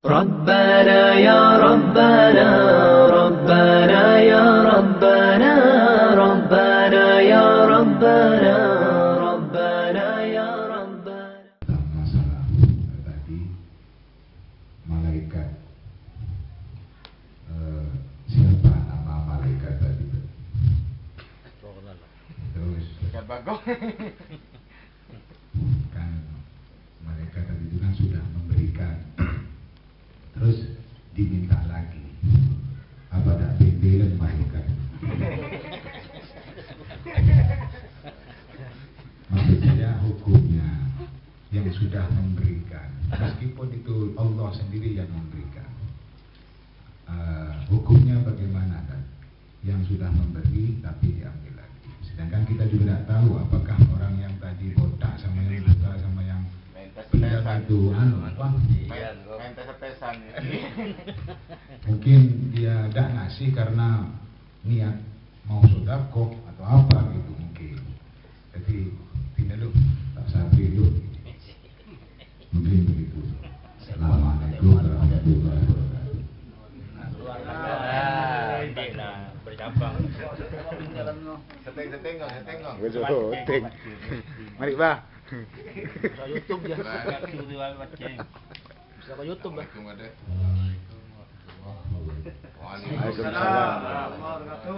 ربنا يا ربنا ربنا يا ربنا ربنا يا ربنا ربنا يا ربنا. Masalah tadi malaikat, siapa nama malaikat tadi? Terus kan malaikat tadi itu kan sudah memberikan, terus diminta lagi. Apa tak pimpinan malaikat? Maksud saya hukumnya yang sudah memberikan, meskipun itu Allah sendiri yang memberikan, hukumnya bagaimana kan? Yang sudah memberi tapi diambil lagi. Sedangkan kita juga tidak tahu apakah orang yang tadi botak sama yang buta sama yang pintar itu main tes-tesan ya. mungkin dia tidak ngasih karena niat mau sedekah atau apa gitu mungkin. Jadi tidak lu tak sabar lu. Mungkin begitu. Assalamualaikum warahmatullahi wabarakatuh. Bercabang. Seteng. Mari bah. YouTube ya. Bisa ke YouTube bah.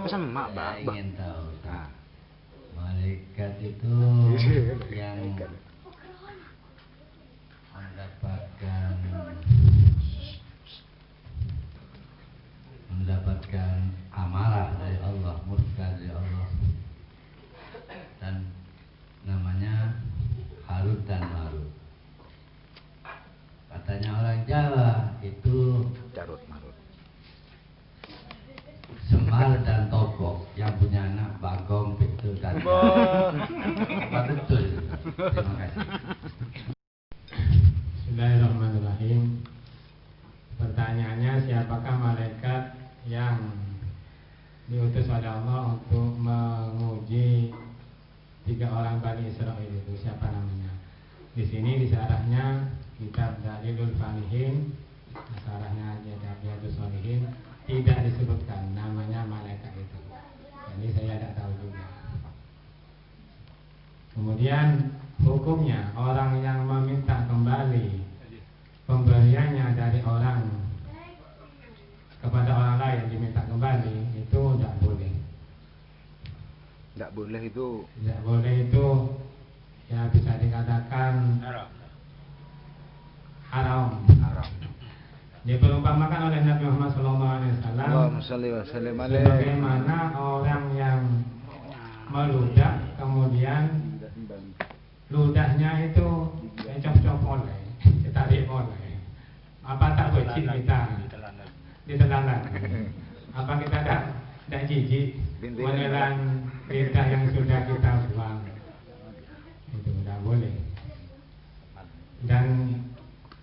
Pesan mak bah. Ingin tahu tak? Malaikat itu yang mendapatkan amarah dari Allah, murka dari Allah, dan namanya Harut dan Marut. Katanya orang Jawa itu Carut marut. Semar dan Togok yang punya anak Bagong, Betul dan apa betul? Terima kasih. Bismillahirrahmanirrahim. Pertanyaannya, siapakah malaikat yang diutus oleh Allah untuk menguji 3 orang Bani Israil itu, siapa namanya? Di sini di syarahnya kitab Dalilul Falihin, syarahnya Riyadhus Shalihin, tidak disebutkan namanya malaikat itu. Jadi saya tidak tahu juga. Kemudian hukumnya, orang yang meminta kembali pemberiannya dari orang kepada orang lain, diminta kembali, itu tidak boleh. Tidak boleh itu. Tidak boleh itu, ya bisa dikatakan haram. Diperumpamakan oleh Nabi Muhammad SAW Allahumma shalli wa sallim alaihi. sebagaimana orang yang meludah, kemudian ludahnya itu dicop-cop oleh, ditarik oleh. Apa tak wajib kita ditelan? Apa kita tidak jijik menelan lidah yang sudah kita buang? Itu tidak boleh. Dan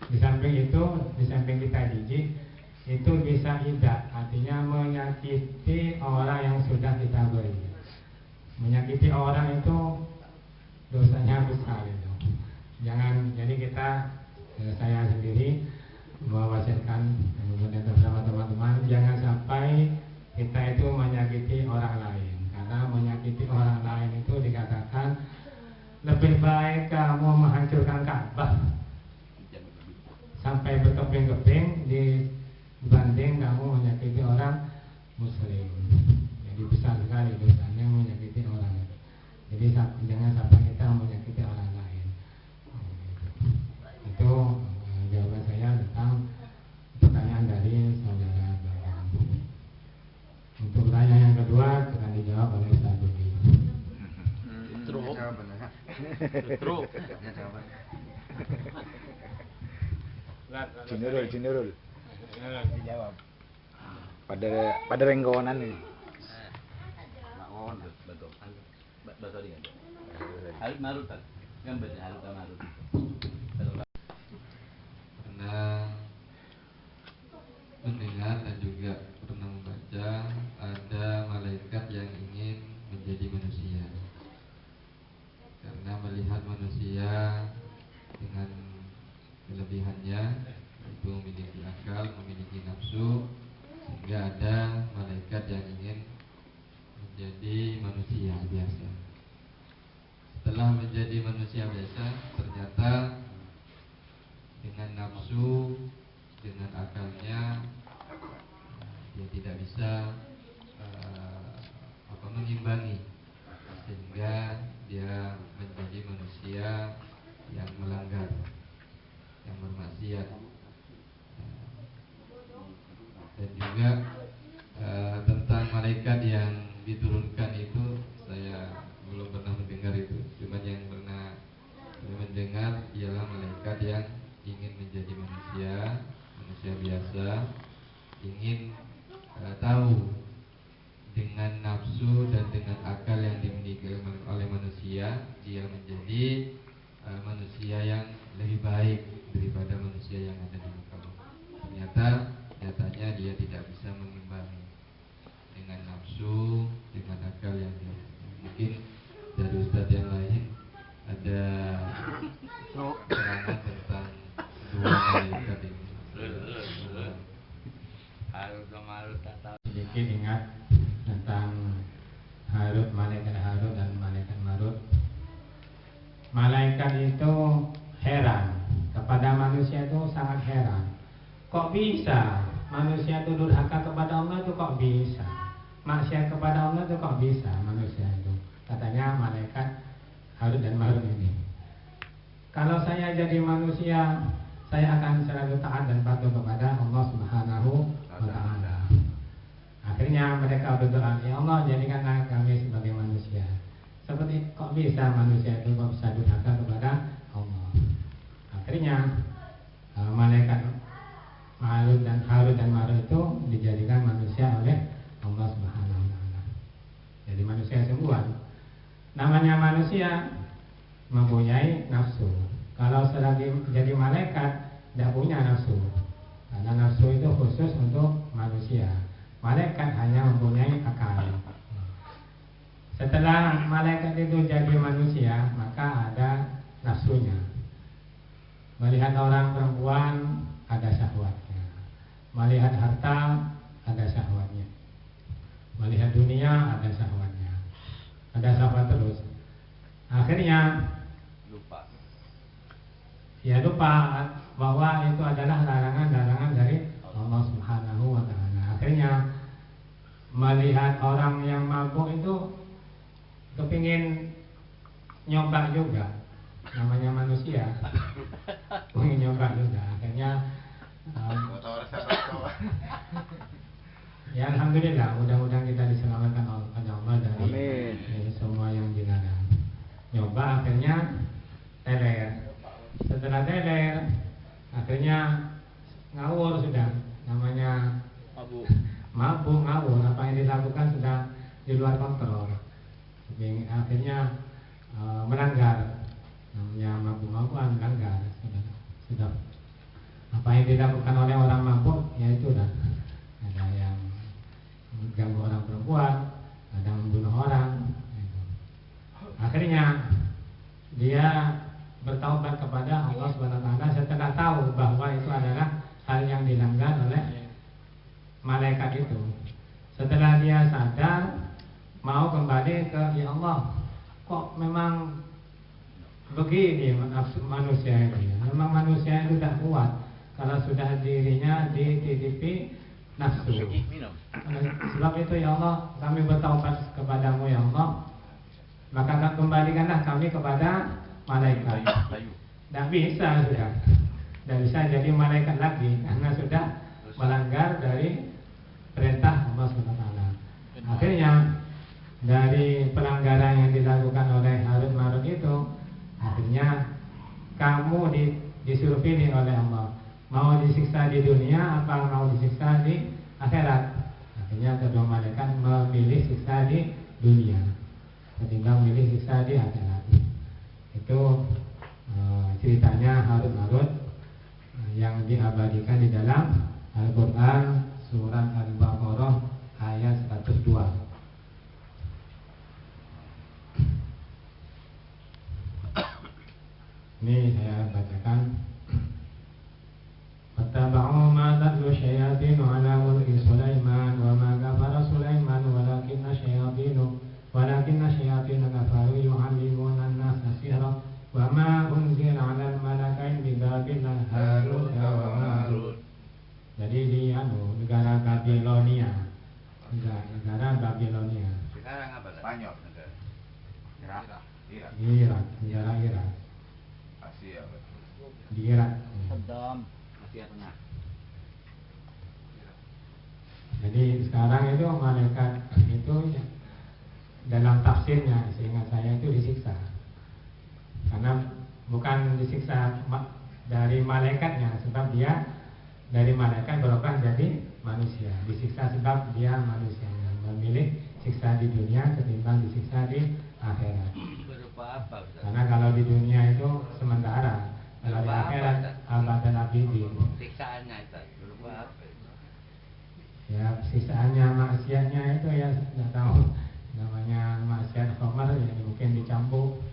di samping itu, di samping kita jijik, itu bisa tidak, artinya menyakiti orang yang sudah kita beri. Menyakiti orang itu dosanya besar itu. Jangan, jadi kita, saya sendiri mewasiatkan kemudian bersama teman-teman, jangan sampai kita itu menyakiti orang lain. Karena menyakiti orang lain itu dikatakan lebih baik kamu menghancurkan Ka'bah sampai berkeping-keping dibanding kamu menyakiti orang Muslim. Jadi besar sekali dosanya menyakiti orang. Jadi jangan sampai kita menyakiti orang lain. Itu jawaban saya tentang pertanyaan dari saudara Bapak. Untuk pertanyaan yang kedua akan dijawab oleh Ustaz Budi. Truk. Jinurul. Dijawab. Pada renggonan ini. Harut Marut kan baca Harut Marut. Pernah mendengar dan juga pernah membaca ada malaikat yang ingin menjadi manusia karena melihat manusia dengan kelebihannya itu memiliki akal akal, memiliki nafsu, sehingga ada malaikat yang ingin menjadi manusia biasa. Setelah menjadi manusia biasa, ternyata dengan nafsu, dengan akalnya, dia tidak bisa mengimbangi, sehingga dia menjadi manusia yang melanggar, yang bermaksiat. Dan juga tentang malaikat yang diturunkan itu saya belum pernah mendengar itu. Cuma yang pernah mendengar ialah malaikat yang ingin menjadi manusia biasa, ingin tahu dengan nafsu dan dengan akal yang dimiliki oleh manusia, dia menjadi manusia yang lebih baik daripada manusia yang ada di muka bumi. Ternyata nyatanya dia tidak bisa mengimbangi dengan nafsu, dengan akal yang dia. Mungkin dari ustadz yang lain ada keterangan tentang dua malaikat ini. Sedikit ingat tentang malaikat Harut dan malaikat Marut. Malaikat itu heran kepada manusia, itu sangat heran. Kok bisa manusia itu durhaka kepada Allah, itu kok bisa? Maksiat kepada Allah itu kok bisa manusia itu? Katanya malaikat Harut dan Marut ini. Kalau saya jadi manusia, saya akan selalu taat dan patuh kepada Allah Subhanahu wa Ta'ala. Akhirnya mereka berdoa, ya Allah, jadikanlah kami sebagai manusia. Seperti kok bisa manusia itu kok bisa durhaka kepada Allah? Akhirnya malaikat Harut dan Marut itu dijadikan manusia oleh Allah Subhanahu wa Ta'ala. Jadi manusia sungguhan. Namanya manusia mempunyai nafsu. Kalau selagi jadi malaikat tidak punya nafsu, karena nafsu itu khusus untuk manusia. Malaikat hanya mempunyai akal. Setelah malaikat itu jadi manusia, maka ada nafsunya. Melihat orang perempuan ada syahwatnya, melihat harta ada syahwatnya, melihat dunia ada syahwatnya, ada syahwat terus. Akhirnya lupa bahwa itu adalah larangan-larangan dari Allah Subhanahu wa Ta'ala. Akhirnya melihat orang yang mabuk itu kepingin nyoba juga, namanya manusia, ingin nyoba juga. Akhirnya ya alhamdulillah, mudah-mudahan kita diselamatkan oleh Allah dari semua yang dilarang. Nyoba akhirnya teler. Setelah teler, akhirnya ngawur sudah, namanya mabuk ngawur, apa yang dilakukan sudah di luar kontrol. Akhirnya melanggar, namanya mabuk-mabukan, melanggar. Sudah apa yang dilakukan oleh orang mabuk, ya itu dah. Ada yang mengganggu orang perempuan, ada yang membunuh orang. Akhirnya dia bertaubat kepada Allah Subhanahu wa Ta'ala setelah tahu bahwa itu adalah hal yang dilanggar oleh malaikat itu. Setelah dia sadar, mau kembali ke ya Allah, kok memang begini manusia itu ya. Memang manusia itu tidak kuat kalau sudah dirinya dititipi nafsu. Sebab itu ya Allah, kami bertaubat kepadamu ya Allah, maka kembalikanlah kami kepada malaikat. Tidak bisa sudah, tidak bisa jadi malaikat lagi karena sudah melanggar dari perintah Allah SWT. Akhirnya dari pelanggaran yang dilakukan oleh Harut Marut itu, akhirnya kamu disuruh pilih oleh Allah, mau disiksa di dunia apa mau disiksa di akhirat. Akhirnya kedua malaikat memilih siksa di dunia ketimbang memilih siksa di akhirat. Itu ceritanya Harut Marut yang diabadikan di dalam Al-Quran surat Al-Baqarah ayat 102. Ini saya bacakan. Fattaba'u ma tatlu Spanyol negara. Irak. Irak, negara Irak. Asia betul. Di Irak. Asia Tengah. Jadi sekarang itu malaikat itu dalam tafsirnya seingat saya itu disiksa. Karena bukan disiksa dari malaikatnya, sebab dia dari malaikat berubah jadi manusia. Disiksa sebab dia manusia yang memilih siksa di dunia ketimbang disiksa di akhirat. Berupa apa, Ustaz? Karena kalau di dunia itu sementara, kalau di akhirat abadan abidin. Siksaannya itu berupa apa? Ya siksaannya maksiatnya itu ya tidak tahu, namanya maksiat khamar ya mungkin dicambuk